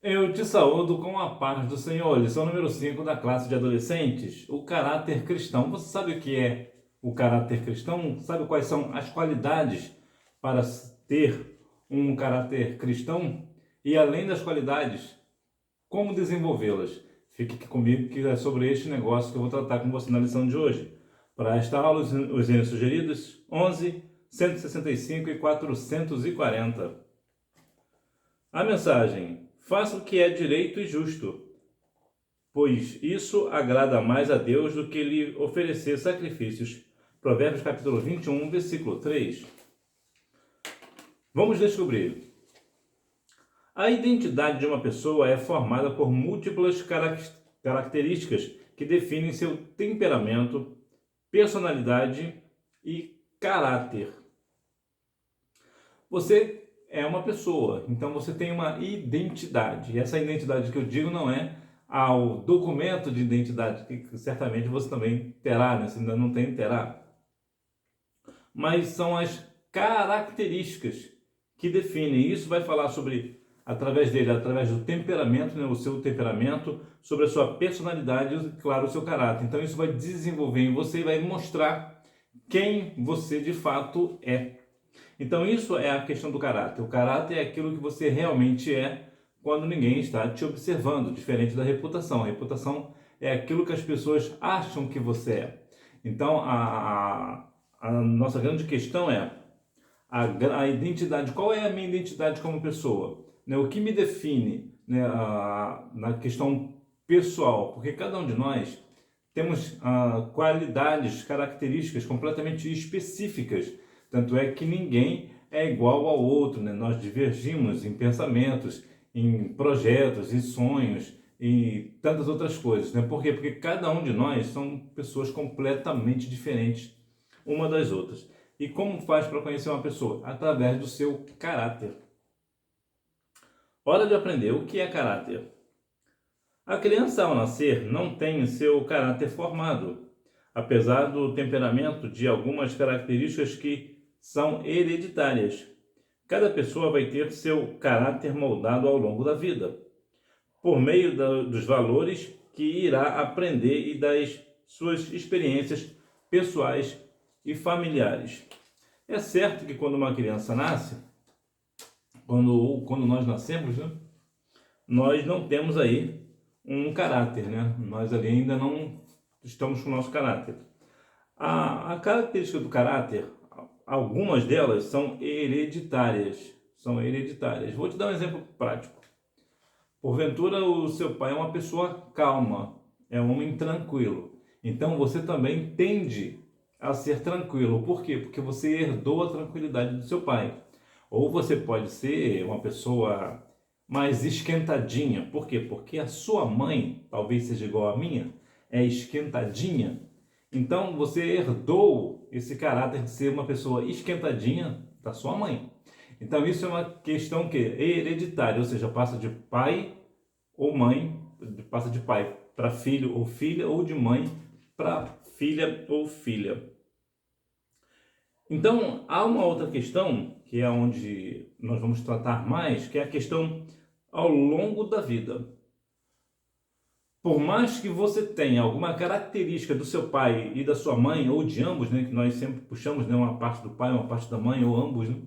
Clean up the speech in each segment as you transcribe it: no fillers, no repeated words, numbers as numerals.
Eu te saúdo com a paz do Senhor. Lição número 5 da classe de adolescentes. O caráter cristão. Você sabe o que é o caráter cristão? Sabe quais são as qualidades para ter um caráter cristão? E além das qualidades, como desenvolvê-las? Fique aqui comigo que é sobre este negócio que eu vou tratar com você na lição de hoje. Para esta aula, os hinos sugeridos: 11, 165 e 440. A mensagem: faça o que é direito e justo, pois isso agrada mais a Deus do que lhe oferecer sacrifícios. Provérbios capítulo 21, versículo 3. Vamos descobrir. A identidade de uma pessoa é formada por múltiplas características que definem seu temperamento, personalidade e caráter. Você é uma pessoa, então você tem uma identidade. E essa identidade que eu digo não é ao documento de identidade, que certamente você também terá, né? Se ainda não tem, terá. Mas são as características que definem. Isso vai falar sobre, através dele, através do temperamento, né? O seu temperamento, sobre a sua personalidade e, claro, o seu caráter. Então isso vai desenvolver em você e vai mostrar quem você de fato é. Então isso é a questão do caráter. O caráter é aquilo que você realmente é quando ninguém está te observando, diferente da reputação. A reputação é aquilo que as pessoas acham que você é. Então a nossa grande questão é a identidade. Qual é a minha identidade como pessoa? Né? O que me define, né, na questão pessoal? Porque cada um de nós temos qualidades, características completamente específicas. Tanto é que ninguém é igual ao outro, né? Nós divergimos em pensamentos, em projetos, em sonhos e tantas outras coisas, né? Por quê? Porque cada um de nós são pessoas completamente diferentes uma das outras. E como faz para conhecer uma pessoa? Através do seu caráter. Hora de aprender o que é caráter. A criança, ao nascer, não tem o seu caráter formado, apesar do temperamento de algumas características que são hereditárias. Cada pessoa vai ter seu caráter moldado ao longo da vida, por meio dos valores que irá aprender e das suas experiências pessoais e familiares. É certo que quando uma criança nasce, quando nós nascemos, né, nós não temos aí um caráter, né? Nós ali ainda não estamos com o nosso caráter. A característica do caráter, algumas delas são hereditárias. São hereditárias. Vou te dar um exemplo prático. Porventura, o seu pai é uma pessoa calma, é um homem tranquilo. Então você também tende a ser tranquilo. Por quê? Porque você herdou a tranquilidade do seu pai. Ou você pode ser uma pessoa mais esquentadinha. Por quê? Porque a sua mãe, talvez seja igual à minha, é esquentadinha. Então você herdou esse caráter de ser uma pessoa esquentadinha da sua mãe. Então isso é uma questão que é hereditária, ou seja, passa de pai ou mãe, passa de pai para filho ou filha, ou de mãe para filha ou filha. Então há uma outra questão, que é onde nós vamos tratar mais, que é a questão ao longo da vida. Por mais que você tenha alguma característica do seu pai e da sua mãe, ou de ambos, né, que nós sempre puxamos, né, uma parte do pai, uma parte da mãe, ou ambos, né,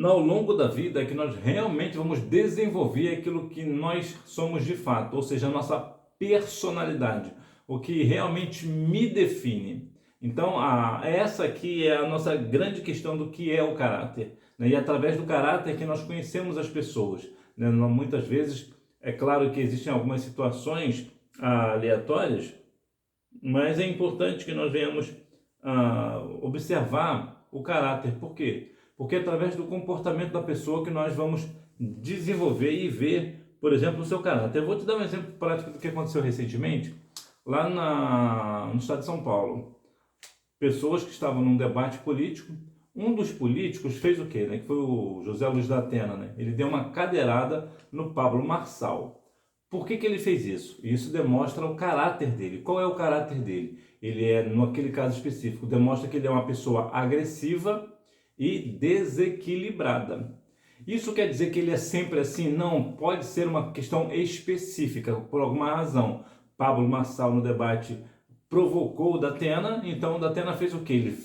ao longo da vida é que nós realmente vamos desenvolver aquilo que nós somos de fato, ou seja, a nossa personalidade, o que realmente me define. Então, essa aqui é a nossa grande questão do que é o caráter, né? E através do caráter que nós conhecemos as pessoas, né? Muitas vezes, é claro que existem algumas situações aleatórias, mas é importante que nós venhamos observar o caráter. Por quê? Porque é através do comportamento da pessoa que nós vamos desenvolver e ver, por exemplo, o seu caráter. Eu vou te dar um exemplo prático do que aconteceu recentemente, lá no estado de São Paulo. Pessoas que estavam num debate político, um dos políticos fez o quê? Né? Que foi o José Luiz da Atena. Né? Ele deu uma cadeirada no Pablo Marçal. Por que ele fez isso? Isso demonstra o caráter dele. Qual é o caráter dele? Ele é, naquele caso específico, demonstra que ele é uma pessoa agressiva e desequilibrada. Isso quer dizer que ele é sempre assim? Não, pode ser uma questão específica, por alguma razão. Pablo Marçal no debate provocou o Datena, então o Datena fez o quê? Ele,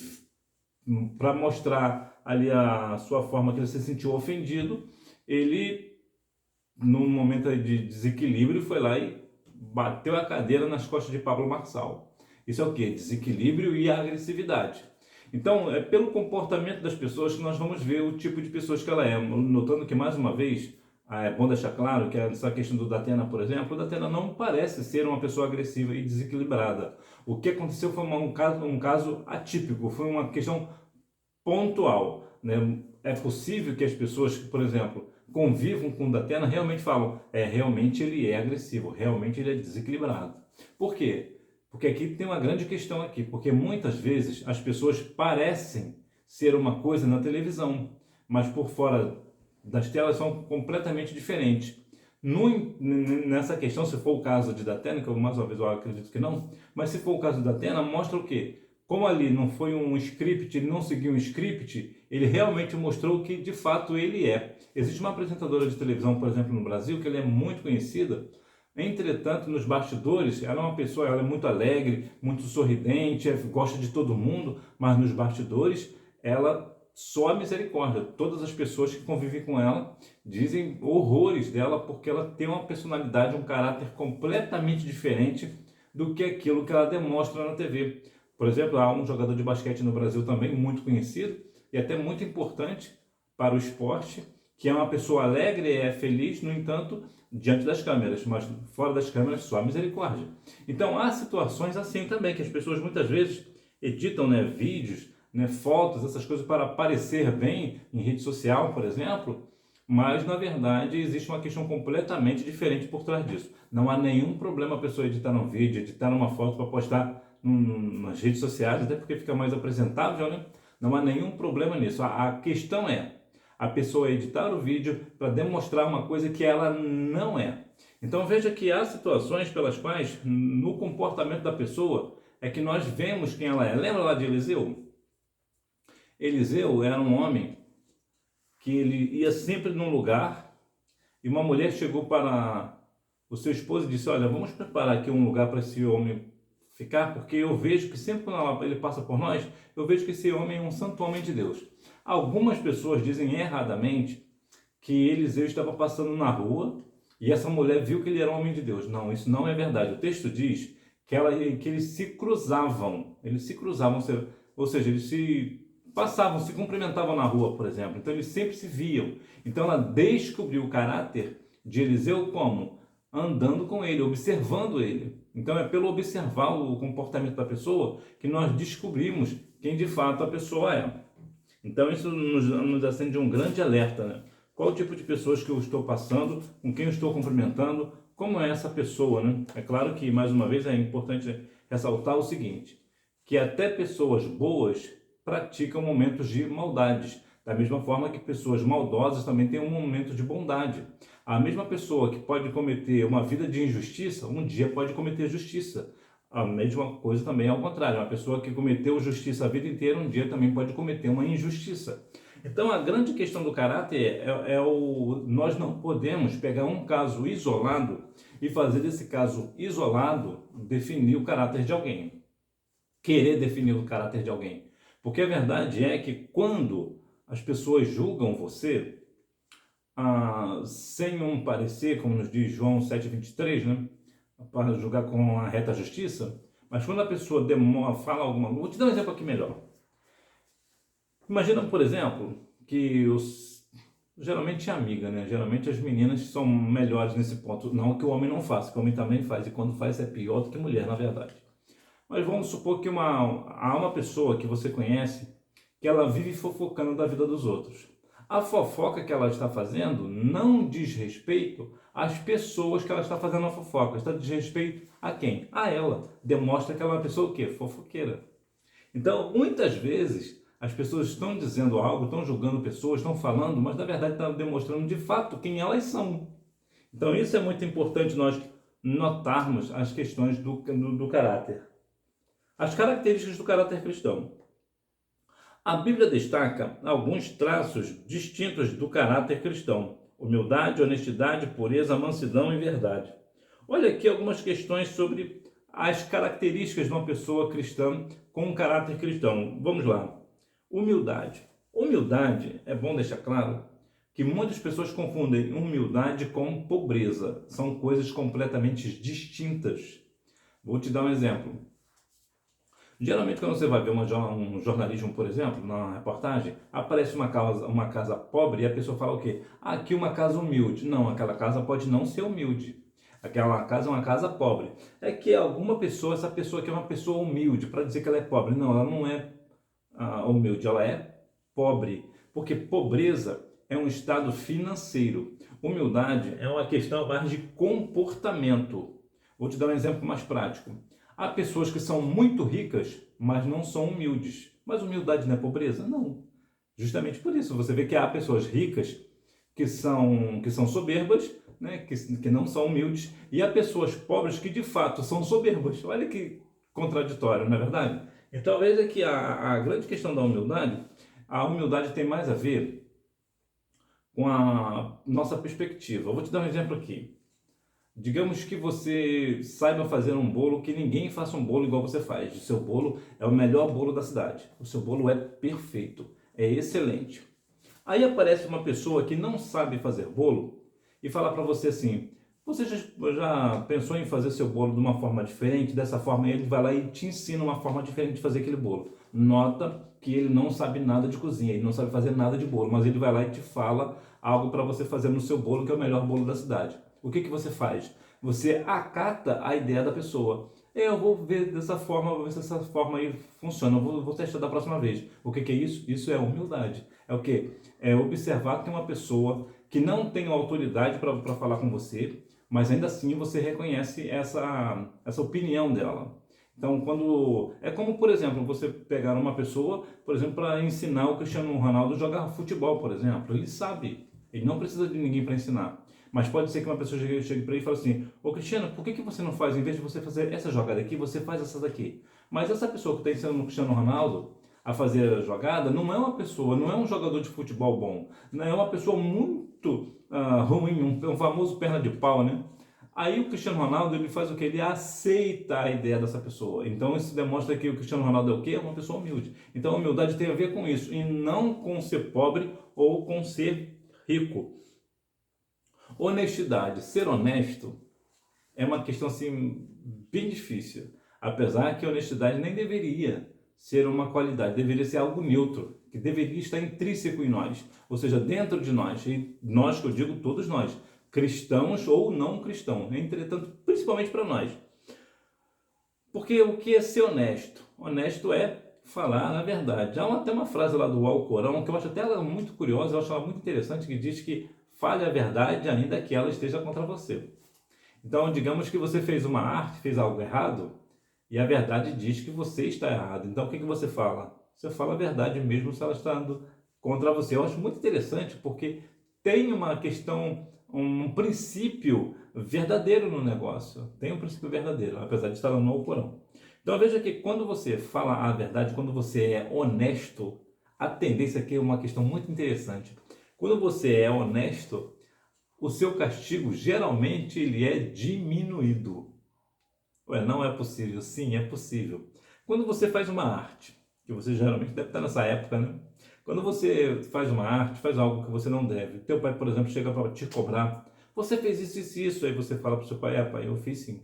para mostrar ali a sua forma que ele se sentiu ofendido, ele, num momento de desequilíbrio, foi lá e bateu a cadeira nas costas de Pablo Marçal. Isso é o quê? Desequilíbrio e agressividade. Então, é pelo comportamento das pessoas que nós vamos ver o tipo de pessoas que ela é. Notando que, mais uma vez, é bom deixar claro que essa questão do Datena, por exemplo, o Datena não parece ser uma pessoa agressiva e desequilibrada. O que aconteceu foi um caso atípico, foi uma questão pontual, né? É possível que as pessoas que, por exemplo, convivam com o Datena realmente falam, realmente ele é agressivo, realmente ele é desequilibrado. Por quê? Porque aqui tem uma grande questão aqui, porque muitas vezes as pessoas parecem ser uma coisa na televisão, mas por fora das telas são completamente diferentes. Nessa questão, se for o caso de Datena, que eu mais uma vez eu acredito que não, mas se for o caso da Datena, mostra o quê? Como ali não foi um script, ele não seguiu um script, ele realmente mostrou o que de fato ele é. Existe uma apresentadora de televisão, por exemplo, no Brasil, que ela é muito conhecida. Entretanto, nos bastidores, ela é uma pessoa, ela é muito alegre, muito sorridente, gosta de todo mundo, mas nos bastidores, ela só a misericórdia. Todas as pessoas que convivem com ela dizem horrores dela, porque ela tem uma personalidade, um caráter completamente diferente do que aquilo que ela demonstra na TV. Por exemplo, há um jogador de basquete no Brasil também muito conhecido e até muito importante para o esporte, que é uma pessoa alegre, é feliz, no entanto, diante das câmeras, mas fora das câmeras só a misericórdia. Então há situações assim também, que as pessoas muitas vezes editam, né, vídeos, né, fotos, essas coisas para parecer bem em rede social, por exemplo, mas na verdade existe uma questão completamente diferente por trás disso. Não há nenhum problema a pessoa editar um vídeo, editar uma foto para postar nas redes sociais, até porque fica mais apresentável, né? Não há nenhum problema nisso. A questão é a pessoa editar o vídeo para demonstrar uma coisa que ela não é. Então veja que há situações pelas quais, no comportamento da pessoa, é que nós vemos quem ela é. Lembra lá de Eliseu? Eliseu era um homem que ele ia sempre num lugar e uma mulher chegou para o seu esposo e disse, olha, vamos preparar aqui um lugar para esse homem ficar, porque eu vejo que sempre quando ele passa por nós, eu vejo que esse homem é um santo homem de Deus. Algumas pessoas dizem erradamente que Eliseu estava passando na rua e essa mulher viu que ele era um homem de Deus. Não, isso não é verdade. O texto diz que eles se cruzavam, ou seja, eles se passavam, se cumprimentavam na rua, por exemplo. Então eles sempre se viam. Então ela descobriu o caráter de Eliseu como? Andando com ele, observando ele. Então é pelo observar o comportamento da pessoa que nós descobrimos quem de fato a pessoa é. Então isso nos acende um grande alerta, né? Qual o tipo de pessoas que eu estou passando, com quem eu estou cumprimentando, como é essa pessoa, né? É claro que, mais uma vez, é importante ressaltar o seguinte, que até pessoas boas praticam momentos de maldades, da mesma forma que pessoas maldosas também têm um momento de bondade. A mesma pessoa que pode cometer uma vida de injustiça, um dia pode cometer justiça. A mesma coisa também é ao contrário. Uma pessoa que cometeu justiça a vida inteira, um dia também pode cometer uma injustiça. Então, a grande questão do caráter nós não podemos pegar um caso isolado e fazer desse caso isolado definir o caráter de alguém. Querer definir o caráter de alguém. Porque a verdade é que quando as pessoas julgam você, sem um parecer, como nos diz João 7,23, né? Para julgar com a reta justiça, mas quando a pessoa fala alguma coisa, vou te dar um exemplo aqui melhor. Imagina, por exemplo, que geralmente é amiga, né? Geralmente as meninas são melhores nesse ponto. Não que o homem não faça, que o homem também faz, e quando faz é pior do que mulher, na verdade. Mas vamos supor que há uma pessoa que você conhece que ela vive fofocando da vida dos outros. A fofoca que ela está fazendo não diz respeito às pessoas que ela está fazendo a fofoca. Está diz respeito a quem? A ela. Demonstra que ela é uma pessoa o quê? Fofoqueira. Então, muitas vezes, as pessoas estão dizendo algo, estão julgando pessoas, estão falando, mas na verdade estão demonstrando de fato quem elas são. Então, isso é muito importante nós notarmos as questões do caráter. As características do caráter cristão. A Bíblia destaca alguns traços distintos do caráter cristão: humildade, honestidade, pureza, mansidão e verdade. Olha aqui algumas questões sobre as características de uma pessoa cristã com um caráter cristão. Vamos lá. Humildade. Humildade, é bom deixar claro que muitas pessoas confundem humildade com pobreza. São coisas completamente distintas. Vou te dar um exemplo. Geralmente, quando você vai ver um jornalismo, por exemplo, na reportagem, aparece uma casa pobre e a pessoa fala o quê? Ah, aqui uma casa humilde. Não, aquela casa pode não ser humilde. Aquela casa é uma casa pobre. É que alguma pessoa, essa pessoa aqui é uma pessoa humilde, para dizer que ela é pobre. Não, ela não é humilde, ela é pobre. Porque pobreza é um estado financeiro. Humildade é uma questão mais de comportamento. Vou te dar um exemplo mais prático. Há pessoas que são muito ricas, mas não são humildes. Mas humildade não é pobreza? Não. Justamente por isso, você vê que há pessoas ricas que são soberbas, né, que não são humildes, e há pessoas pobres que de fato são soberbas. Olha que contraditório, não é verdade? Então veja que a grande questão da humildade, a humildade tem mais a ver com a nossa perspectiva. Eu vou te dar um exemplo aqui. Digamos que você saiba fazer um bolo, que ninguém faça um bolo igual você faz. O seu bolo é o melhor bolo da cidade. O seu bolo é perfeito, é excelente. Aí aparece uma pessoa que não sabe fazer bolo e fala para você assim: você já pensou em fazer seu bolo de uma forma diferente? Dessa forma ele vai lá e te ensina uma forma diferente de fazer aquele bolo. Nota que ele não sabe nada de cozinha, ele não sabe fazer nada de bolo, mas ele vai lá e te fala algo para você fazer no seu bolo, que é o melhor bolo da cidade. O que você faz? Você acata a ideia da pessoa. Eu vou ver dessa forma, vou ver se essa forma aí funciona. Eu vou testar da próxima vez. O que é isso? Isso é humildade. É o quê? É observar que tem uma pessoa que não tem autoridade para falar com você, mas ainda assim você reconhece essa opinião dela. Então, quando é como, por exemplo, você pegar uma pessoa, por exemplo, para ensinar o Cristiano Ronaldo a jogar futebol, por exemplo. Ele sabe, ele não precisa de ninguém para ensinar. Mas pode ser que uma pessoa chegue para ele e fale assim: ô Cristiano, por que você não faz, em vez de você fazer essa jogada aqui, você faz essa daqui? Mas essa pessoa que está ensinando o Cristiano Ronaldo a fazer a jogada não é uma pessoa, não é um jogador de futebol bom, não é uma pessoa muito ruim, um famoso perna de pau, né? Aí o Cristiano Ronaldo, ele faz o que? Ele aceita a ideia dessa pessoa. Então isso demonstra que o Cristiano Ronaldo é o quê? É uma pessoa humilde. Então a humildade tem a ver com isso, e não com ser pobre ou com ser rico. Honestidade, ser honesto é uma questão assim bem difícil. Apesar que a honestidade nem deveria ser uma qualidade, deveria ser algo neutro, que deveria estar intrínseco em nós, ou seja, dentro de nós. E nós, que eu digo, todos nós, cristãos ou não cristãos, entretanto, principalmente para nós. Porque o que é ser honesto? Honesto é falar a verdade. Há até uma frase lá do Alcorão que eu acho até ela muito curiosa, eu acho ela muito interessante, que diz que fale a verdade ainda que ela esteja contra você. Então, digamos que você fez uma arte, fez algo errado, e a verdade diz que você está errado. Então, o que você fala? Você fala a verdade mesmo se ela está indo contra você. Eu acho muito interessante porque tem uma questão, um princípio verdadeiro no negócio. Tem um princípio verdadeiro, apesar de estar no Alcorão. Então, veja que quando você fala a verdade, quando você é honesto, a tendência aqui é uma questão muito interessante. Quando você é honesto, o seu castigo geralmente ele é diminuído. Ué, não é possível? Sim, é possível. Quando você faz uma arte, que você geralmente deve estar nessa época, né? Quando você faz uma arte, faz algo que você não deve. Teu pai, por exemplo, chega para te cobrar. Você fez isso, isso, isso. Aí você fala para o seu pai: pai, eu fiz sim.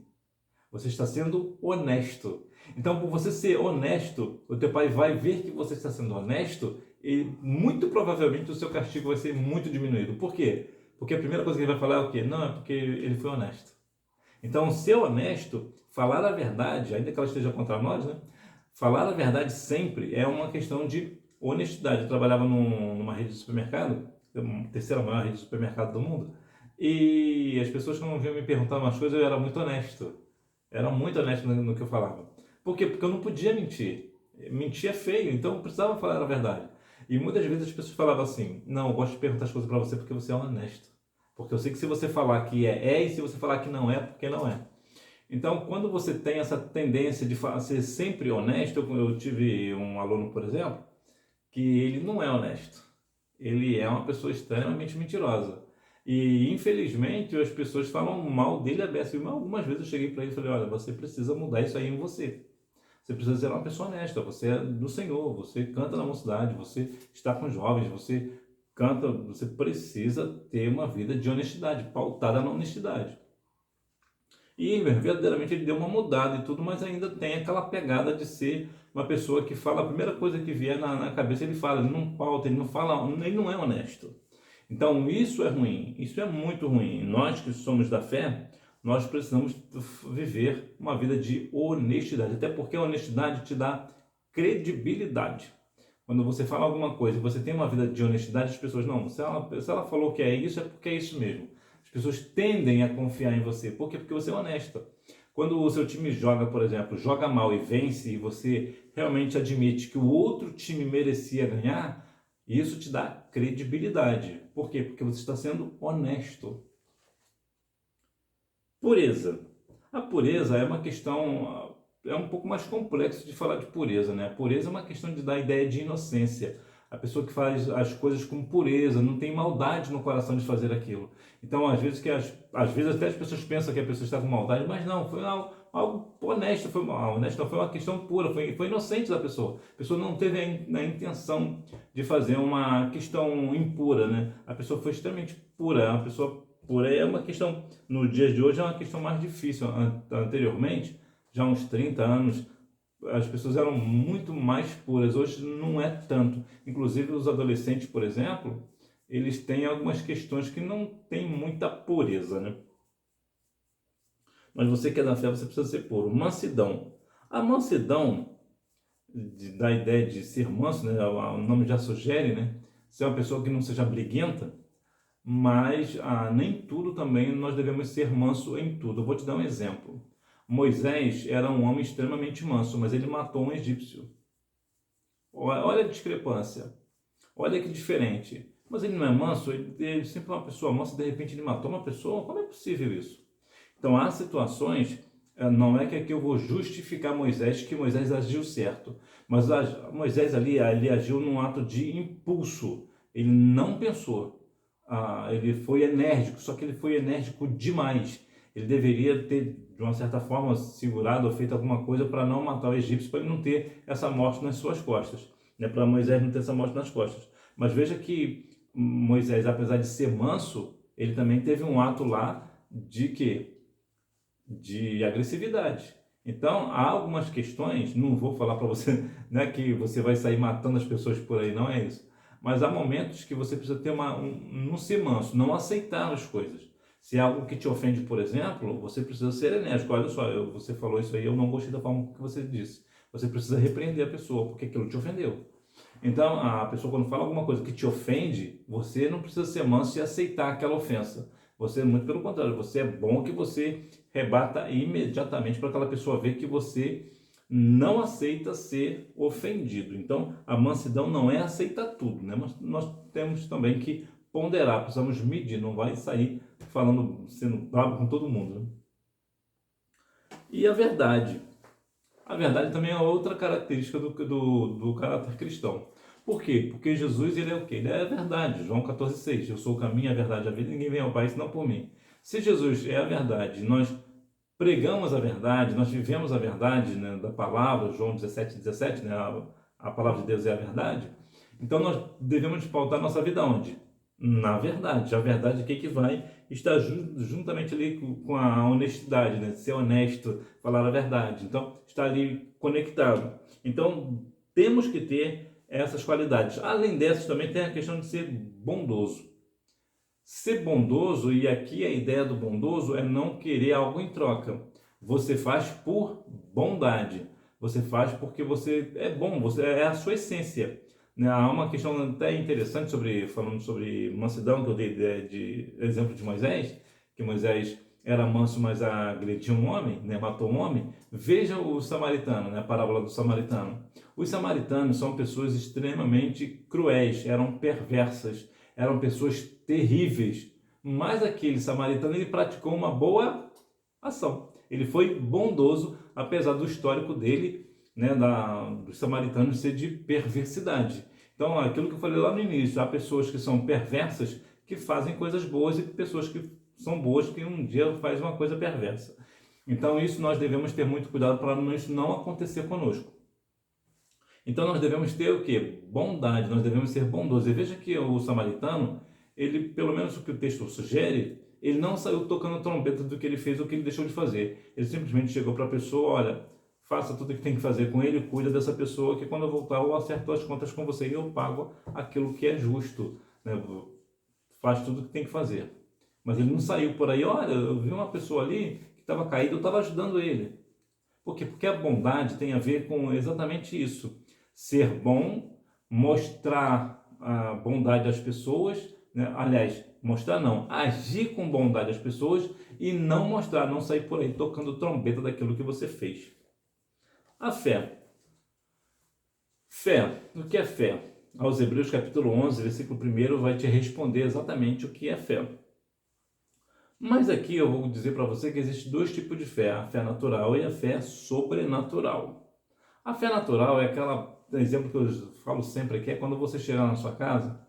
Você está sendo honesto. Então, por você ser honesto, o teu pai vai ver que você está sendo honesto e muito provavelmente o seu castigo vai ser muito diminuído. Por quê? Porque a primeira coisa que ele vai falar é o quê? Não, é porque ele foi honesto. Então, ser honesto, falar a verdade, ainda que ela esteja contra nós, né? Falar a verdade sempre é uma questão de honestidade. Eu trabalhava numa rede de supermercado, a terceira maior rede de supermercado do mundo, e as pessoas quando vinham me perguntar umas coisas, eu era muito honesto. Era muito honesto no que eu falava. Por quê? Porque eu não podia mentir. Mentir é feio, então eu precisava falar a verdade. E muitas vezes as pessoas falavam assim: não, eu gosto de perguntar as coisas para você porque você é honesto. Porque eu sei que se você falar que é, e se você falar que não é, porque não é. Então, quando você tem essa tendência de ser sempre honesto, eu tive um aluno, por exemplo, que ele não é honesto. Ele é uma pessoa extremamente mentirosa. E, infelizmente, as pessoas falam mal dele a beça. E algumas vezes eu cheguei para ele e falei, olha, você precisa mudar isso aí em você. Você precisa ser uma pessoa honesta, você é do Senhor, você canta na mocidade, você está com os jovens, você canta, você precisa ter uma vida de honestidade, pautada na honestidade. E verdadeiramente ele deu uma mudada e tudo, mas ainda tem aquela pegada de ser uma pessoa que fala a primeira coisa que vier na cabeça, ele fala, ele não pauta, ele não fala, ele não é honesto. Então isso é ruim, isso é muito ruim. Nós que somos da fé, nós precisamos viver uma vida de honestidade, até porque a honestidade te dá credibilidade. Quando você fala alguma coisa e você tem uma vida de honestidade, as pessoas, não, se ela falou que é isso, é porque é isso mesmo. As pessoas tendem a confiar em você. Por quê? Porque você é honesta. Quando o seu time joga, por exemplo, joga mal e vence, e você realmente admite que o outro time merecia ganhar, isso te dá credibilidade. Por quê? Porque você está sendo honesto. Pureza. A pureza é uma questão, é um pouco mais complexo de falar de pureza, né? A pureza é uma questão de dar ideia de inocência. A pessoa que faz as coisas com pureza, não tem maldade no coração de fazer aquilo. Então, às vezes até as pessoas pensam que a pessoa está com maldade, mas não, foi algo honesto, honesto, não foi uma questão pura, foi inocente da pessoa. A pessoa não teve a intenção de fazer uma questão impura, né? A pessoa foi extremamente pura, a pessoa pura é uma questão, no dia de hoje é uma questão mais difícil. Anteriormente, já há uns 30 anos, as pessoas eram muito mais puras, hoje não é tanto. Inclusive os adolescentes, por exemplo, eles têm algumas questões que não têm muita pureza, né? Mas você que é da fé, você precisa ser puro. Mansidão. A mansidão, da ideia de ser manso, né? O nome já sugere, né? Ser uma pessoa que não seja briguenta, mas nem tudo também nós devemos ser manso em tudo. Eu vou te dar um exemplo. Moisés era um homem extremamente manso, mas ele matou um egípcio. Olha a discrepância, olha que diferente. Mas ele não é manso, ele sempre é uma pessoa mansa, de repente ele matou uma pessoa. Como é possível isso? Então há situações, não é que aqui eu vou justificar Moisés, que Moisés agiu certo, mas Moisés ali ele agiu num ato de impulso, ele não pensou. Ele foi enérgico, só que ele foi enérgico demais. Ele deveria ter, de uma certa forma, segurado ou feito alguma coisa para não matar o egípcio, para ele não ter essa morte nas suas costas, né? Para Moisés não ter essa morte nas costas. Mas veja que Moisés, apesar de ser manso, ele também teve um ato lá de quê? De agressividade. Então, há algumas questões, não vou falar para você, né, que você vai sair matando as pessoas por aí, não é isso. Mas há momentos que você precisa ter não ser manso, não aceitar as coisas. Se é algo que te ofende, por exemplo, você precisa ser enérgico. Olha só, você falou isso aí, eu não gostei da forma que você disse. Você precisa repreender a pessoa, porque aquilo te ofendeu. Então, a pessoa quando fala alguma coisa que te ofende, você não precisa ser manso e aceitar aquela ofensa. Você, muito pelo contrário, você é bom que você rebata imediatamente para aquela pessoa ver que você não aceita ser ofendido. Então, a mansidão não é aceitar tudo, né? Mas nós temos também que ponderar, precisamos medir, não vai sair falando, sendo bravo com todo mundo, né? E a verdade. A verdade também é outra característica do caráter cristão. Por quê? Porque Jesus, ele é o quê? Ele é a verdade. João 14,6. Eu sou o caminho, a verdade e a vida, ninguém vem ao Pai senão por mim. Se Jesus é a verdade, nós pregamos a verdade, nós vivemos a verdade, né, da palavra, João 17,17, né, a palavra de Deus é a verdade. Então nós devemos pautar nossa vida onde? Na verdade. A verdade é que vai estar juntamente ali com a honestidade, né? Ser honesto, falar a verdade. Então, está ali conectado. Então, temos que ter essas qualidades. Além dessas, também tem a questão de ser bondoso. Ser bondoso, e aqui a ideia do bondoso é não querer algo em troca. Você faz por bondade. Você faz porque você é bom, você é a sua essência, né? Há uma questão até interessante falando sobre mansidão, que eu dei de exemplo de Moisés, que Moisés era manso, mas agrediu um homem, né? Matou um homem. Veja o samaritano, né? A parábola do samaritano. Os samaritanos são pessoas extremamente cruéis, eram perversas, eram pessoas terríveis, mas aquele samaritano, ele praticou uma boa ação. Ele foi bondoso, apesar do histórico dele, né, dos samaritanos ser de perversidade. Então, aquilo que eu falei lá no início, há pessoas que são perversas que fazem coisas boas e pessoas que são boas que um dia fazem uma coisa perversa. Então, isso nós devemos ter muito cuidado para isso não acontecer conosco. Então, nós devemos ter o quê? Bondade, nós devemos ser bondosos. E veja que o samaritano, ele, pelo menos o que o texto sugere, ele não saiu tocando trombeta do que ele fez ou que ele deixou de fazer. Ele simplesmente chegou para a pessoa, olha, faça tudo o que tem que fazer com ele, cuida dessa pessoa, que quando eu voltar eu acerto as contas com você e eu pago aquilo que é justo, né? Faz tudo o que tem que fazer. Mas ele não saiu por aí, olha, eu vi uma pessoa ali que estava caída, eu estava ajudando ele. Por quê? Porque a bondade tem a ver com exatamente isso. Ser bom, mostrar a bondade às pessoas, né? Aliás, mostrar não, agir com bondade às pessoas e não mostrar, não sair por aí tocando trombeta daquilo que você fez. A fé. Fé. O que é fé? Aos Hebreus capítulo 11, versículo 1 vai te responder exatamente o que é fé. Mas aqui eu vou dizer para você que existe dois tipos de fé, a fé natural e a fé sobrenatural. A fé natural é aquela, exemplo que eu falo sempre aqui, é quando você chegar na sua casa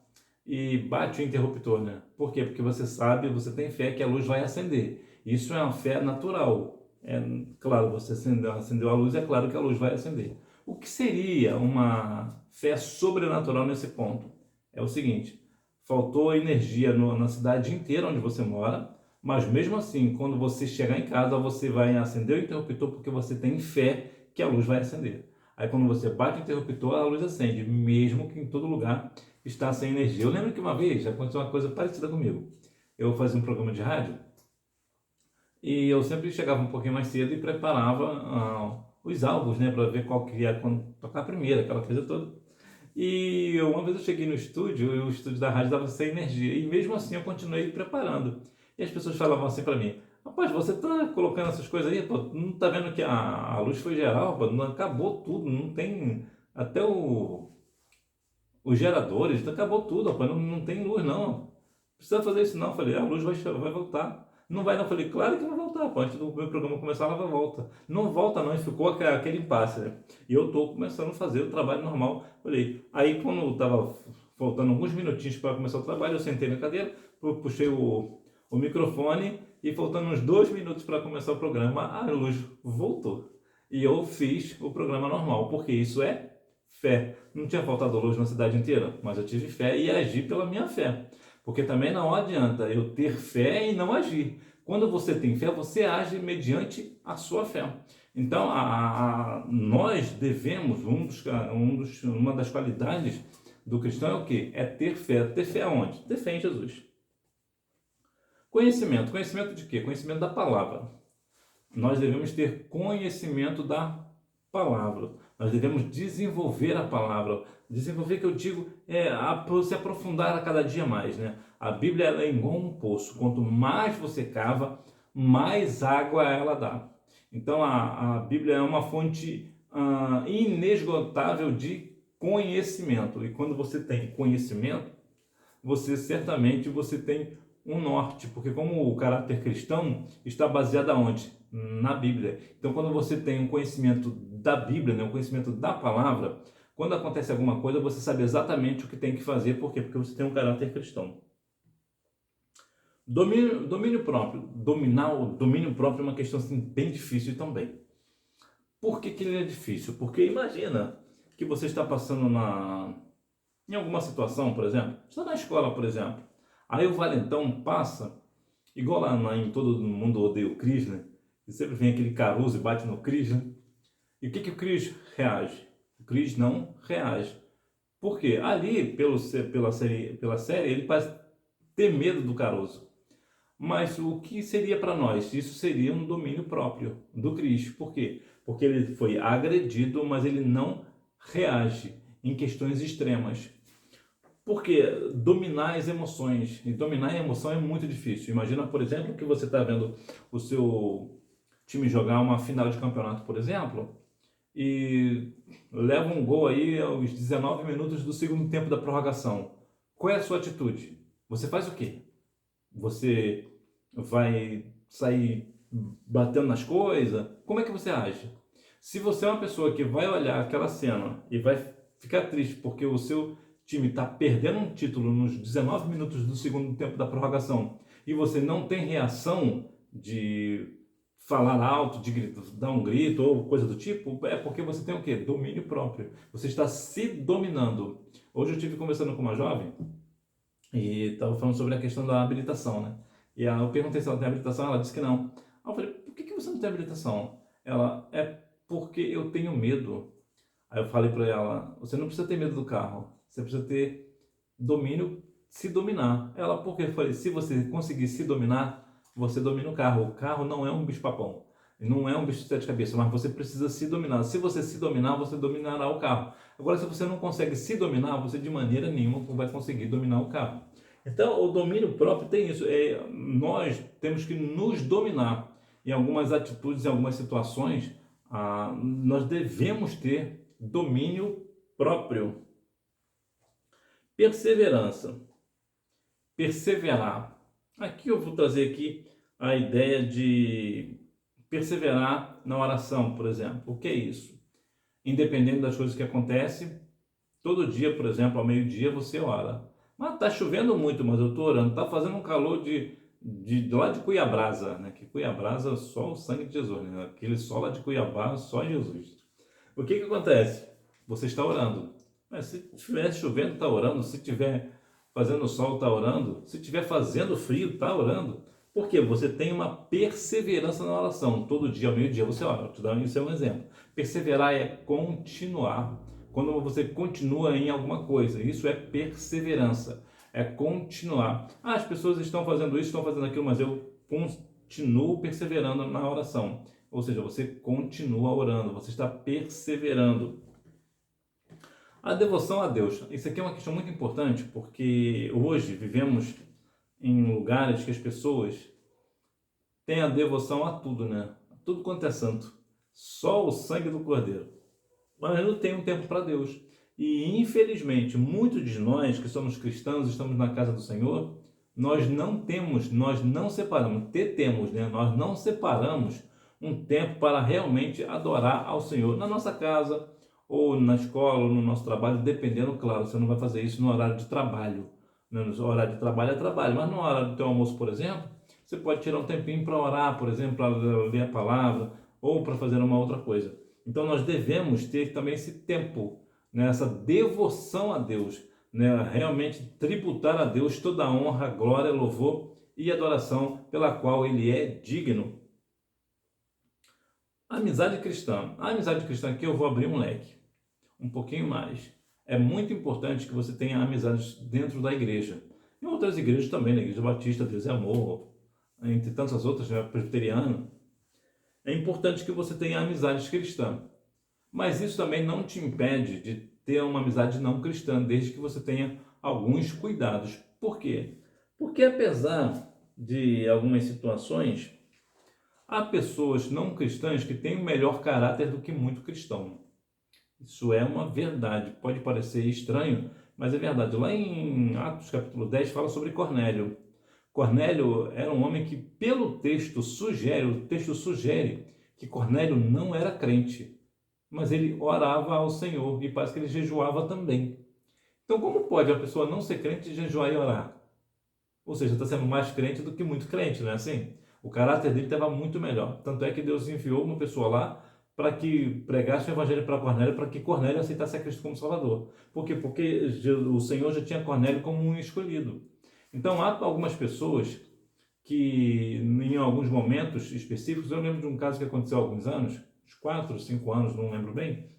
e bate o interruptor, né? Por quê? Porque você sabe, você tem fé que a luz vai acender. Isso é uma fé natural. É claro, você acendeu a luz, é claro que a luz vai acender. O que seria uma fé sobrenatural nesse ponto? É o seguinte, faltou energia na cidade inteira onde você mora, mas mesmo assim, quando você chegar em casa, você vai acender o interruptor porque você tem fé que a luz vai acender. Aí quando você bate o interruptor, a luz acende, mesmo que em todo lugar está sem energia. Eu lembro que uma vez aconteceu uma coisa parecida comigo. Eu fazia um programa de rádio e eu sempre chegava um pouquinho mais cedo e preparava os álbuns, né, para ver qual que ia tocar primeiro, aquela coisa toda. E uma vez eu cheguei no estúdio e o estúdio da rádio estava sem energia e mesmo assim eu continuei preparando. E as pessoas falavam assim para mim: rapaz, você tá colocando essas coisas aí, pô, não tá vendo que a luz foi geral, pô, não acabou tudo, não tem até os geradores, acabou tudo, rapaz, não tem luz não. Precisa fazer isso não. Eu falei, a luz vai voltar. Não vai não. Eu falei, claro que vai voltar, pô. Antes do meu programa começar, ela vai volta. Não volta não, e ficou aquele impasse, né? E eu tô começando a fazer o trabalho normal. Falei, aí quando tava faltando alguns minutinhos para começar o trabalho, eu sentei na cadeira, puxei o microfone e faltando uns 2 minutos para começar o programa, a luz voltou. E eu fiz o programa normal, porque isso é fé. Não tinha faltado luz na cidade inteira, mas eu tive fé e agi pela minha fé. Porque também não adianta eu ter fé e não agir. Quando você tem fé, você age mediante a sua fé. Então, nós devemos, uma das qualidades do cristão é o quê? É ter fé. Ter fé aonde? Ter fé em Jesus. Conhecimento. Conhecimento de quê? Conhecimento da palavra. Nós devemos ter conhecimento da palavra. Nós devemos desenvolver a palavra. Desenvolver, que eu digo, se aprofundar a cada dia mais, né? A Bíblia ela é igual um poço. Quanto mais você cava, mais água ela dá. Então, a Bíblia é uma fonte inesgotável de conhecimento. E quando você tem conhecimento, você tem um norte, porque como o caráter cristão está baseado aonde? Na Bíblia. Então, quando você tem um conhecimento da Bíblia, né, um conhecimento da palavra, quando acontece alguma coisa, você sabe exatamente o que tem que fazer. Por quê? Porque você tem um caráter cristão. Domínio próprio. Dominar o domínio próprio é uma questão assim, bem difícil também. Por que ele é difícil? Porque imagina que você está passando em alguma situação, por exemplo, está na escola, por exemplo. Aí o valentão passa, igual lá em Todo Mundo Odeia o Chris, né? E sempre vem aquele Caruso e bate no Chris, né? E o que o Chris reage? O Chris não reage. Por quê? Ali, pela série, ele parece ter medo do Caruso. Mas o que seria para nós? Isso seria um domínio próprio do Chris. Por quê? Porque ele foi agredido, mas ele não reage em questões extremas. Porque dominar as emoções, e dominar a emoção é muito difícil. Imagina, por exemplo, que você está vendo o seu time jogar uma final de campeonato, por exemplo, e leva um gol aí aos 19 minutos do segundo tempo da prorrogação. Qual é a sua atitude? Você faz o quê? Você vai sair batendo nas coisas? Como é que você age? Se você é uma pessoa que vai olhar aquela cena e vai ficar triste porque o seu time está perdendo um título nos 19 minutos do segundo tempo da prorrogação e você não tem reação de falar alto, de dar um grito ou coisa do tipo, é porque você tem o quê? Domínio próprio. Você está se dominando. Hoje eu estive conversando com uma jovem e estava falando sobre a questão da habilitação, né? E eu perguntei se ela tem habilitação, ela disse que não. Aí eu falei, por que você não tem habilitação? Ela, é porque eu tenho medo. Aí eu falei para ela, você não precisa ter medo do carro, você precisa ter domínio, se dominar. Ela, por quê? Eu falei, se você conseguir se dominar, você domina o carro. O carro não é um bicho-papão, não é um bicho de sete cabeças, mas você precisa se dominar. Se você se dominar, você dominará o carro. Agora, se você não consegue se dominar, você de maneira nenhuma vai conseguir dominar o carro. Então, o domínio próprio tem isso. Nós temos que nos dominar. Em algumas atitudes, em algumas situações, nós devemos ter domínio próprio. Perseverança. Perseverar. Aqui eu vou trazer aqui a ideia de perseverar na oração, por exemplo. O que é isso? Independente das coisas que acontecem, todo dia, por exemplo, ao meio-dia você ora. Mas está chovendo muito, mas eu estou orando. Está fazendo um calor de lá de Cuiabrasa, né? Que Cuiabrasa é só o sangue de Jesus, né? Aquele sol lá de Cuiabá, só Jesus. O que acontece? Você está orando. Mas se estiver chovendo, está orando. Se estiver fazendo sol, está orando. Se estiver fazendo frio, está orando. Por quê? Você tem uma perseverança na oração. Todo dia, ao meio-dia, você ora. Isso é um exemplo. Perseverar é continuar. Quando você continua em alguma coisa, isso é perseverança. É continuar. As pessoas estão fazendo isso, estão fazendo aquilo, mas eu continuo perseverando na oração. Ou seja, você continua orando, você está perseverando. A devoção a Deus. Isso aqui é uma questão muito importante, porque hoje vivemos em lugares que as pessoas têm a devoção a tudo, né? A tudo quanto é santo. Só o sangue do Cordeiro. Mas não tem um tempo para Deus. E infelizmente, muitos de nós que somos cristãos, estamos na casa do Senhor, nós não separamos, né? Nós não separamos um tempo para realmente adorar ao Senhor na nossa casa, ou na escola, ou no nosso trabalho, dependendo, claro, você não vai fazer isso no horário de trabalho. No horário de trabalho é trabalho, mas no horário do teu almoço, por exemplo, você pode tirar um tempinho para orar, por exemplo, para ler a palavra, ou para fazer uma outra coisa. Então nós devemos ter também esse tempo, né, essa devoção a Deus, né, realmente tributar a Deus toda a honra, glória, louvor e adoração pela qual Ele é digno. Amizade cristã. A amizade cristã aqui eu vou abrir um leque, um pouquinho mais. É muito importante que você tenha amizades dentro da igreja. Em outras igrejas também, na Igreja Batista, Deus é Amor, entre tantas outras, né, presbiteriana. É importante que você tenha amizades cristãs. Mas isso também não te impede de ter uma amizade não cristã, desde que você tenha alguns cuidados. Por quê? Porque apesar de algumas situações, há pessoas não cristãs que têm um melhor caráter do que muito cristão. Isso é uma verdade. Pode parecer estranho, mas é verdade. Lá em Atos capítulo 10 fala sobre Cornélio. Cornélio era um homem que, pelo texto sugere que Cornélio não era crente, mas ele orava ao Senhor e parece que ele jejuava também. Então, como pode a pessoa não ser crente, jejuar e orar? Ou seja, está sendo mais crente do que muito crente, não é assim? O caráter dele estava muito melhor. Tanto é que Deus enviou uma pessoa lá para que pregasse o evangelho para Cornélio, para que Cornélio aceitasse a Cristo como Salvador. Por quê? Porque o Senhor já tinha Cornélio como um escolhido. Então, há algumas pessoas que, em alguns momentos específicos, eu lembro de um caso que aconteceu há alguns anos, uns 4, 5 anos, não lembro bem,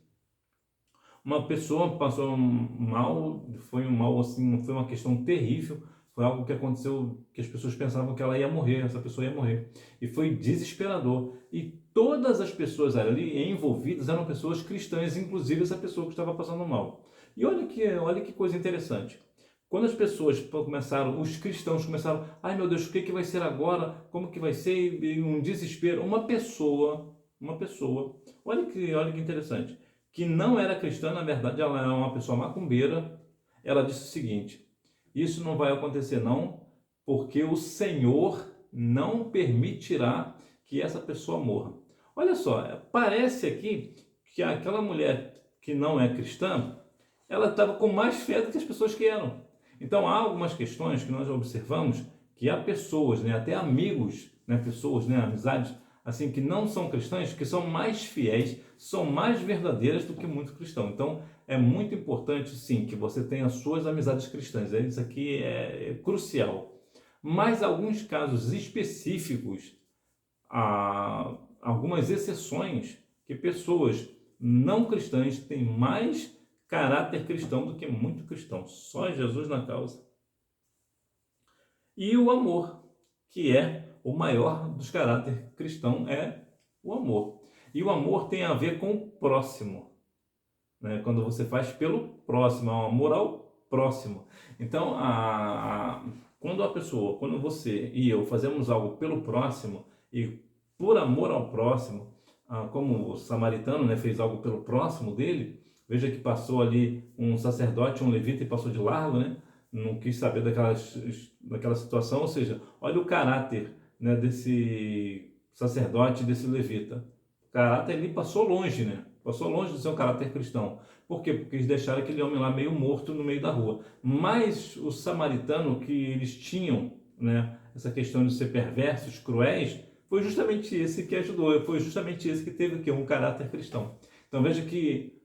uma pessoa passou mal, foi um mal assim, foi uma questão terrível, foi algo que aconteceu que as pessoas pensavam que ela ia morrer, essa pessoa ia morrer, e foi desesperador. E todas as pessoas ali envolvidas eram pessoas cristãs, inclusive essa pessoa que estava passando mal. E olha que coisa interessante. Quando as pessoas começaram, os cristãos começaram, ai meu Deus, o que vai ser agora? Como que vai ser? E um desespero. Uma pessoa, olha que interessante, que não era cristã, na verdade ela era uma pessoa macumbeira, ela disse o seguinte: isso não vai acontecer não, porque o Senhor não permitirá que essa pessoa morra. Olha só, parece aqui que aquela mulher que não é cristã, ela estava com mais fé do que as pessoas que eram. Então há algumas questões que nós observamos que há pessoas, né, até amigos, né, pessoas, né, amizades, assim, que não são cristãs, que são mais fiéis, são mais verdadeiras do que muito cristão. Então é muito importante, sim, que você tenha suas amizades cristãs. Isso aqui é crucial. Mas alguns casos específicos, há algumas exceções que pessoas não cristãs têm mais caráter cristão do que muito cristão. Só Jesus na causa. E o amor, que é o maior dos caráteres cristãos, é o amor. E o amor tem a ver com o próximo, né? Quando você faz pelo próximo, é um amor ao próximo. Então, quando a pessoa, quando você e eu fazemos algo pelo próximo e por amor ao próximo, como o samaritano, né, fez algo pelo próximo dele, veja que passou ali um sacerdote, um levita e passou de largo, né? Não quis saber daquela situação, ou seja, olha o caráter, né, desse sacerdote, desse levita. O caráter ali passou longe, né? Passou longe do seu caráter cristão. Por quê? Porque eles deixaram aquele homem lá meio morto no meio da rua. Mas o samaritano, que eles tinham, né, essa questão de ser perversos, cruéis, foi justamente esse que ajudou, foi justamente esse que teve aqui um caráter cristão. Então veja que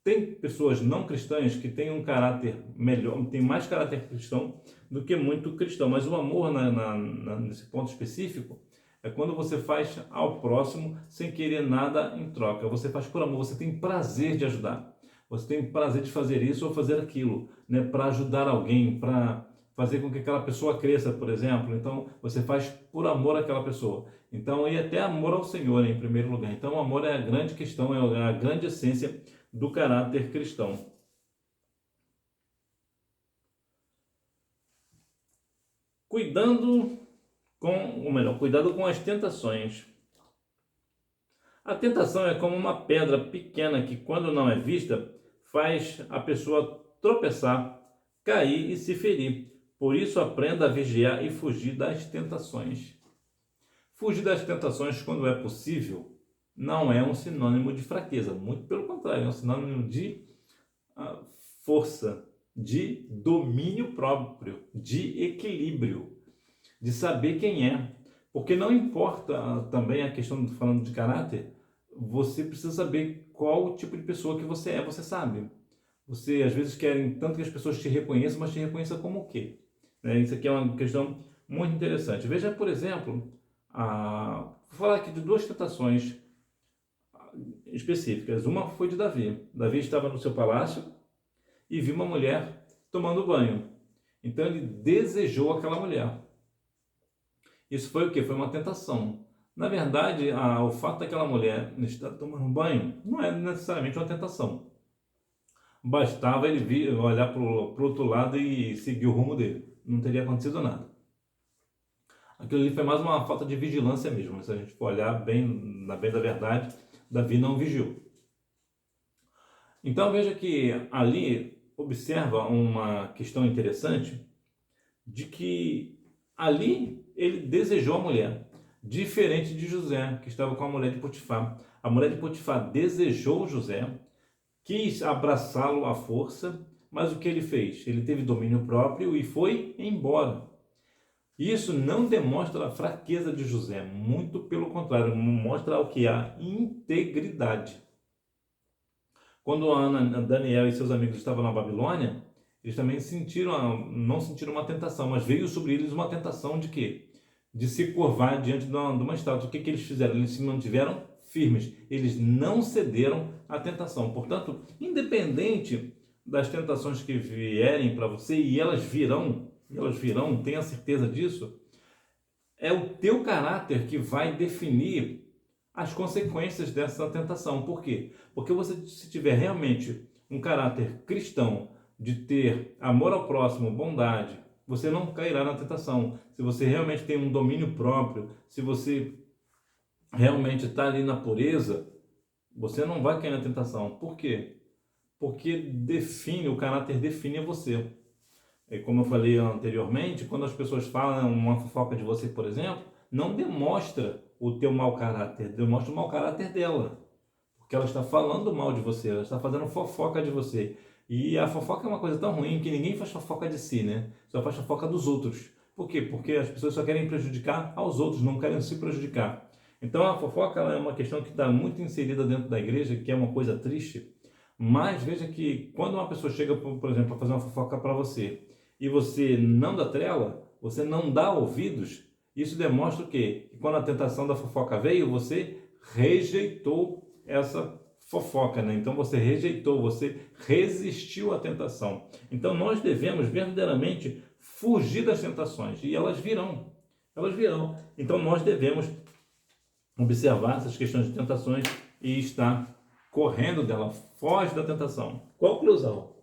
tem pessoas não cristãs que têm um caráter melhor, tem mais caráter cristão do que muito cristão, mas o amor nesse ponto específico é quando você faz ao próximo sem querer nada em troca. Você faz por amor, você tem prazer de ajudar. Você tem prazer de fazer isso ou fazer aquilo, né, para ajudar alguém, para fazer com que aquela pessoa cresça, por exemplo. Então, você faz por amor àquela pessoa. Então, e até amor ao Senhor, em primeiro lugar. Então, o amor é a grande questão, é a grande essência do caráter cristão. Cuidado com as tentações. A tentação é como uma pedra pequena que, quando não é vista, faz a pessoa tropeçar, cair e se ferir. Por isso, aprenda a vigiar e fugir das tentações. Fugir das tentações, quando é possível, não é um sinônimo de fraqueza. Muito pelo contrário, é um sinônimo de força, de domínio próprio, de equilíbrio, de saber quem é. Porque não importa também a questão, falando de caráter, você precisa saber qual tipo de pessoa que você é, você sabe. Você, às vezes, quer tanto que as pessoas te reconheçam, mas te reconheçam como o quê? Né? Isso aqui é uma questão muito interessante. Veja, por exemplo, vou falar aqui de duas tentações específicas. Uma foi de Davi. Davi estava no seu palácio e viu uma mulher tomando banho. Então ele desejou aquela mulher. Isso foi o quê? Foi uma tentação. Na verdade, o fato daquela mulher estar tomando banho não é necessariamente uma tentação. Bastava ele olhar para o outro lado e seguir o rumo dele. Não teria acontecido nada. Aquilo ali foi mais uma falta de vigilância mesmo. Se a gente for olhar bem, na bem da verdade, Davi não vigiou. Então veja que ali observa uma questão interessante de que ali ele desejou a mulher, diferente de José, que estava com a mulher de Potifar. A mulher de Potifar desejou José, quis abraçá-lo à força, mas o que ele fez? Ele teve domínio próprio e foi embora. Isso não demonstra a fraqueza de José, muito pelo contrário, mostra o que? A integridade. Quando Daniel e seus amigos estavam na Babilônia, eles também não sentiram uma tentação, mas veio sobre eles uma tentação de quê? De se curvar diante de uma estátua. O que eles fizeram? Eles se mantiveram firmes. Eles não cederam à tentação. Portanto, independente das tentações que vierem para você, e elas virão, tenha certeza disso, é o teu caráter que vai definir as consequências dessa tentação. Por quê? Porque você, se tiver realmente um caráter cristão, de ter amor ao próximo, bondade, você não cairá na tentação. Se você realmente tem um domínio próprio, se você realmente está ali na pureza, você não vai cair na tentação. Por quê? Porque o caráter define você. E como eu falei anteriormente, quando as pessoas falam uma fofoca de você, por exemplo, não demonstra o teu mau caráter, demonstra o mau caráter dela. Porque ela está falando mal de você, ela está fazendo fofoca de você. E a fofoca é uma coisa tão ruim que ninguém faz fofoca de si, né? Só faz fofoca dos outros. Por quê? Porque as pessoas só querem prejudicar aos outros, não querem se prejudicar. Então a fofoca ela é uma questão que está muito inserida dentro da igreja, que é uma coisa triste. Mas veja que quando uma pessoa chega, por exemplo, para fazer uma fofoca para você e você não dá trela, você não dá ouvidos, isso demonstra o quê? Que quando a tentação da fofoca veio, você rejeitou essa fofoca, né? Então você rejeitou, você resistiu à tentação. Então nós devemos verdadeiramente fugir das tentações e elas virão. Elas virão. Então nós devemos observar essas questões de tentações e estar correndo dela, foge da tentação. Conclusão.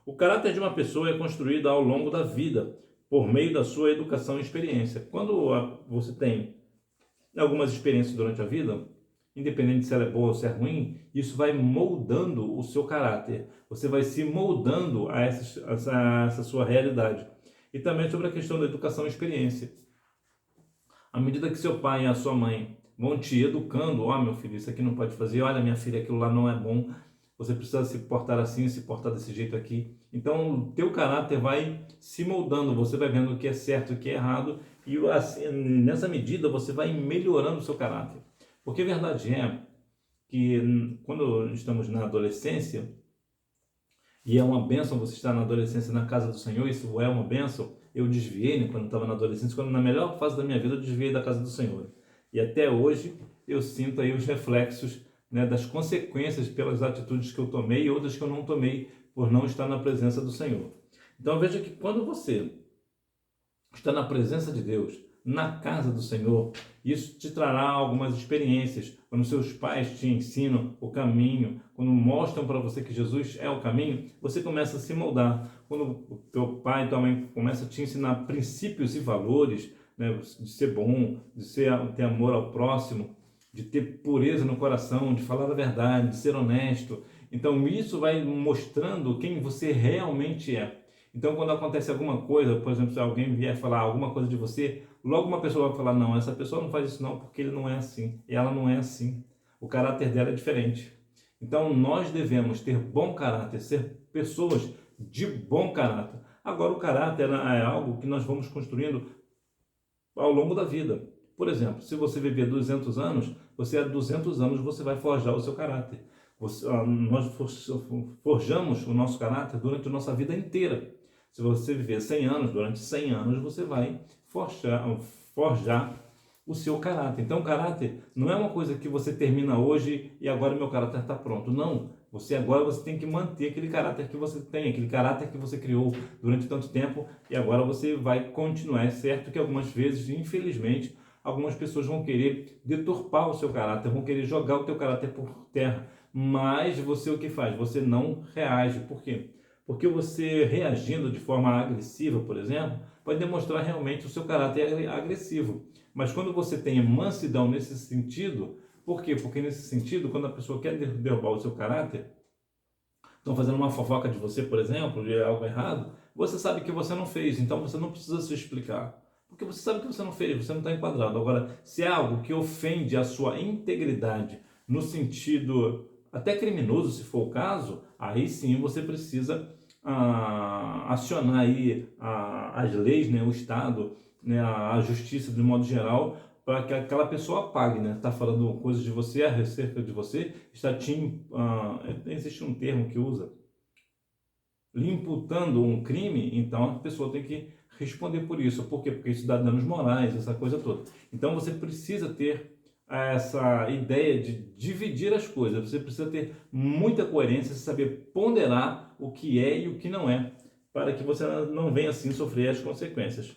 O caráter de uma pessoa é construído ao longo da vida, por meio da sua educação e experiência. Quando você tem algumas experiências durante a vida, independente se ela é boa ou se é ruim, isso vai moldando o seu caráter. Você vai se moldando a essa sua realidade. E também sobre a questão da educação e experiência. À medida que seu pai e a sua mãe vão te educando, ó, meu filho, isso aqui não pode fazer, olha, minha filha, aquilo lá não é bom, você precisa se portar assim, se portar desse jeito aqui. Então, o teu caráter vai se moldando, você vai vendo o que é certo e o que é errado, e assim, nessa medida você vai melhorando o seu caráter. Porque a verdade é que quando estamos na adolescência, e é uma bênção você estar na adolescência na casa do Senhor, isso é uma bênção. Eu desviei, né, quando estava na adolescência, quando na melhor fase da minha vida eu desviei da casa do Senhor. E até hoje eu sinto aí os reflexos, né, das consequências pelas atitudes que eu tomei e outras que eu não tomei por não estar na presença do Senhor. Então veja que quando você está na presença de Deus, na casa do Senhor, isso te trará algumas experiências. Quando seus pais te ensinam o caminho, quando mostram para você que Jesus é o caminho, você começa a se moldar. Quando o teu pai e tua mãe começam a te ensinar princípios e valores, né, de ser bom, de ter amor ao próximo, de ter pureza no coração, de falar a verdade, de ser honesto. Então isso vai mostrando quem você realmente é. Então, quando acontece alguma coisa, por exemplo, se alguém vier falar alguma coisa de você, logo uma pessoa vai falar, não, essa pessoa não faz isso não, porque ele não é assim, ela não é assim. O caráter dela é diferente. Então, nós devemos ter bom caráter, ser pessoas de bom caráter. Agora, o caráter é algo que nós vamos construindo ao longo da vida. Por exemplo, se você viver 200 anos, você há 200 anos você vai forjar o seu caráter. Nós forjamos o nosso caráter durante a nossa vida inteira. Se você viver 100 anos, durante 100 anos você vai forjar o seu caráter. Então, o caráter não é uma coisa que você termina hoje e agora meu caráter está pronto. Não. Você tem que manter aquele caráter que você tem, aquele caráter que você criou durante tanto tempo e agora você vai continuar. É certo que algumas vezes, infelizmente, algumas pessoas vão querer deturpar o seu caráter, vão querer jogar o teu caráter por terra. Mas você o que faz? Você não reage. Por quê? Porque você reagindo de forma agressiva, por exemplo, pode demonstrar realmente o seu caráter agressivo. Mas quando você tem mansidão nesse sentido, por quê? Porque nesse sentido, quando a pessoa quer derrubar o seu caráter, estão fazendo uma fofoca de você, por exemplo, de algo errado, você sabe que você não fez, então você não precisa se explicar. Porque você sabe que você não fez, você não está enquadrado. Agora, se é algo que ofende a sua integridade, no sentido até criminoso, se for o caso, aí sim você precisa acionar aí as leis, né, o Estado, né, a justiça de modo geral, para que aquela pessoa pague, né? Está falando coisas de você, acerca de você, está existe um termo que usa, lhe imputando um crime, então a pessoa tem que responder por isso. Por quê? Porque isso dá danos morais, essa coisa toda. Então você precisa ter essa ideia de dividir as coisas, você precisa ter muita coerência, saber ponderar o que é e o que não é, para que você não venha assim sofrer as consequências.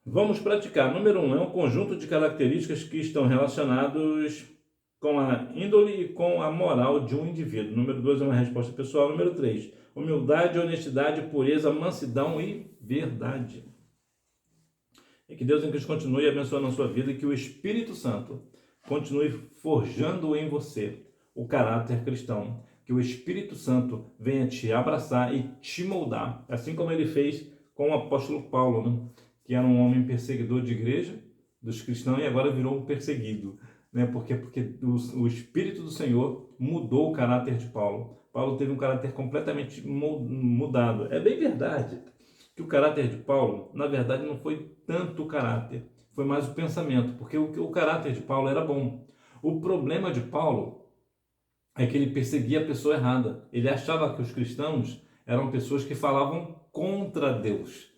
Vamos praticar. Número 1 é um conjunto de características que estão relacionados com a índole e com a moral de um indivíduo. Número 2 é uma resposta pessoal. Número 3, humildade, honestidade, pureza, mansidão e verdade. E que Deus em Cristo continue abençoando a sua vida e que o Espírito Santo continue forjando em você o caráter cristão. Que o Espírito Santo venha te abraçar e te moldar, assim como ele fez com o apóstolo Paulo, né? Que era um homem perseguidor de igreja, dos cristãos, e agora virou um perseguido, né? Porque o Espírito do Senhor mudou o caráter de Paulo. Paulo teve um caráter completamente mudado. É bem verdade que o caráter de Paulo, na verdade, não foi tanto o caráter, foi mais o pensamento, porque o caráter de Paulo era bom. O problema de Paulo é que ele perseguia a pessoa errada. Ele achava que os cristãos eram pessoas que falavam contra Deus.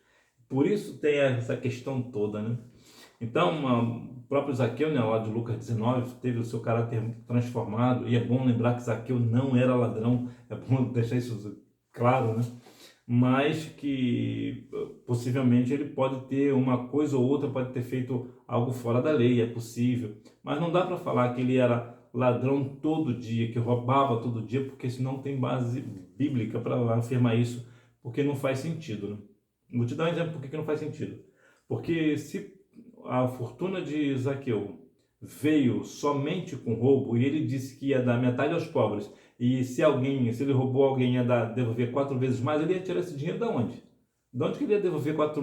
Por isso tem essa questão toda, né? Então, o próprio Zaqueu, né, lá de Lucas 19, teve o seu caráter transformado, e é bom lembrar que Zaqueu não era ladrão, é bom deixar isso claro, né? Mas que possivelmente ele pode ter uma coisa ou outra, pode ter feito algo fora da lei, é possível, mas não dá para falar que ele era ladrão todo dia, que roubava todo dia, porque isso não tem base bíblica para afirmar isso, porque não faz sentido, né? Vou te dar um exemplo por que não faz sentido. Porque se a fortuna de Zaqueu veio somente com roubo, e ele disse que ia dar metade aos pobres, e se ele roubou alguém, ia devolver 4 vezes mais, ele ia tirar esse dinheiro de onde? De onde que ele ia devolver 4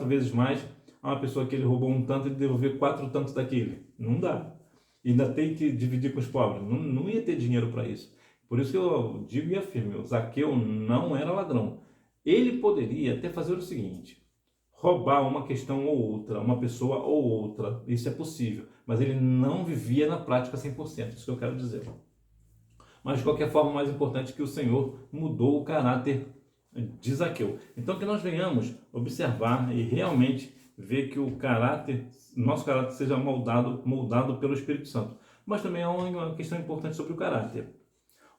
vezes mais a uma pessoa que ele roubou um tanto e devolver 4 tantos daquele? Não dá. E ainda tem que dividir com os pobres. Não, não ia ter dinheiro para isso. Por isso que eu digo e afirmo, o Zaqueu não era ladrão. Ele poderia até fazer o seguinte: roubar uma questão ou outra, uma pessoa ou outra, isso é possível, mas ele não vivia na prática 100%, isso que eu quero dizer. Mas de qualquer forma, o mais importante é que o Senhor mudou o caráter de Zaqueu. Então que nós venhamos observar e realmente ver que nosso caráter seja moldado pelo Espírito Santo. Mas também há uma questão importante sobre o caráter.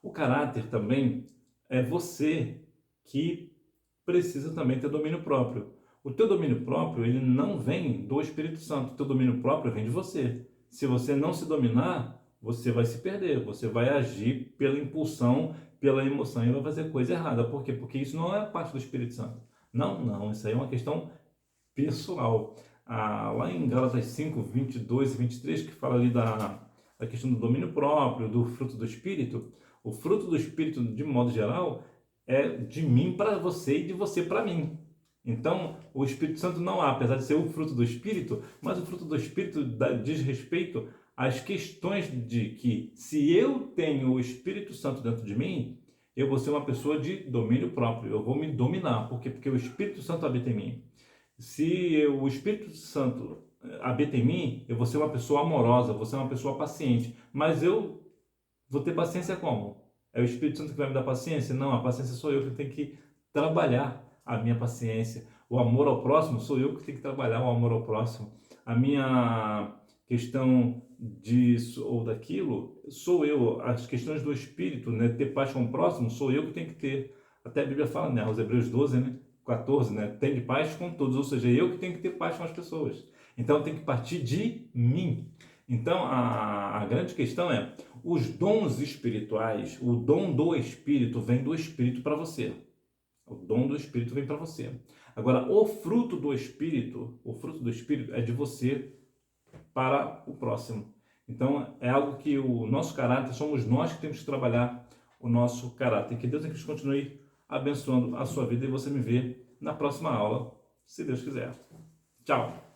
O caráter também é você que precisa também ter domínio próprio. O teu domínio próprio, ele não vem do Espírito Santo. O teu domínio próprio vem de você. Se você não se dominar, você vai se perder. Você vai agir pela impulsão, pela emoção e vai fazer coisa errada. Por quê? Porque isso não é parte do Espírito Santo. Não. Isso aí é uma questão pessoal. Lá em Gálatas 5, 22 e 23, que fala ali da questão do domínio próprio, do fruto do Espírito. O fruto do Espírito, de modo geral, é de mim para você e de você para mim. Então, o Espírito Santo não há, apesar de ser o fruto do Espírito, mas o fruto do Espírito diz respeito às questões de que, se eu tenho o Espírito Santo dentro de mim, eu vou ser uma pessoa de domínio próprio, eu vou me dominar. Por quê? Porque o Espírito Santo habita em mim. Se o Espírito Santo habita em mim, eu vou ser uma pessoa amorosa, vou ser uma pessoa paciente, mas eu vou ter paciência como? É o Espírito Santo que vai me dar paciência? Não, a paciência sou eu que tenho que trabalhar a minha paciência. O amor ao próximo sou eu que tenho que trabalhar o amor ao próximo. A minha questão disso ou daquilo sou eu. As questões do Espírito, né, ter paz com o próximo, sou eu que tenho que ter. Até a Bíblia fala, né, os Hebreus 12, né, 14, né, tem de paz com todos, ou seja, eu que tenho que ter paz com as pessoas. Então tem que partir de mim. Então a grande questão é, os dons espirituais, o dom do Espírito vem do Espírito para você. O dom do Espírito vem para você. Agora, o fruto do Espírito é de você para o próximo. Então, é algo que o nosso caráter, somos nós que temos que trabalhar o nosso caráter. Que Deus em Cristo continue abençoando a sua vida e você me vê na próxima aula, se Deus quiser. Tchau!